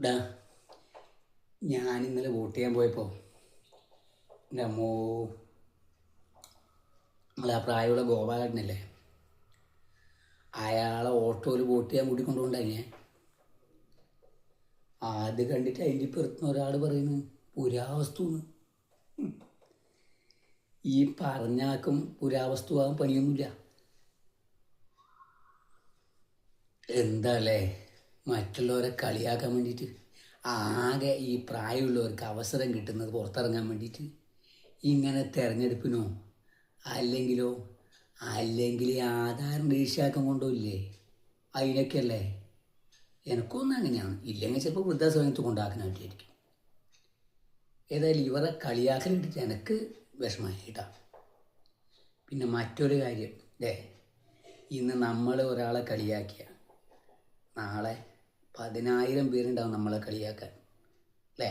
ഇടാ ഞാൻ ഇന്നലെ വോട്ട് ചെയ്യാൻ പോയപ്പോൾ എൻ്റെ അമ്മോ നമ്മളെ ആ പ്രായമുള്ള ഗോപാലനല്ലേ അയാളെ ഓട്ടോയിൽ വോട്ട് ചെയ്യാൻ കൂട്ടിക്കൊണ്ടുകൊണ്ടായി ഞാൻ ആദ്യം കണ്ടിട്ട് അതിൻ്റെ ഇപ്പുറത്തുനിന്ന് ഒരാൾ പറയുന്നു പുരാവസ്തു എന്ന്. ഈ പറഞ്ഞാക്കും പുരാവസ്തു ആകാൻ പണിയൊന്നുമില്ല. എന്താല്ലേ മറ്റുള്ളവരെ കളിയാക്കാൻ വേണ്ടിയിട്ട് ആകെ ഈ പ്രായമുള്ളവർക്ക് അവസരം കിട്ടുന്നത് പുറത്തിറങ്ങാൻ വേണ്ടിയിട്ട് ഇങ്ങനെ തെരഞ്ഞെടുപ്പിനോ അല്ലെങ്കിൽ ആധാരം രജിസ്ട്രാക്കാൻ കൊണ്ടുപോയില്ലേ അതിനൊക്കെ അല്ലേ. എനിക്കൊന്നും അങ്ങനെയാണ്. ഇല്ലെങ്കിൽ ചിലപ്പോൾ വൃദ്ധാസമയത്ത് കൊണ്ടാക്കാൻ വേണ്ടിയായിരിക്കും. ഏതായാലും ഇവരെ കളിയാക്കലിട്ടിട്ട് എനിക്ക് വിഷമമായി കേട്ടോ. പിന്നെ മറ്റൊരു കാര്യം ഇന്ന് നമ്മൾ ഒരാളെ കളിയാക്കിയ നാളെ 10,000 പേരുണ്ടാവും നമ്മളെ കളിയാക്കാൻ അല്ലേ.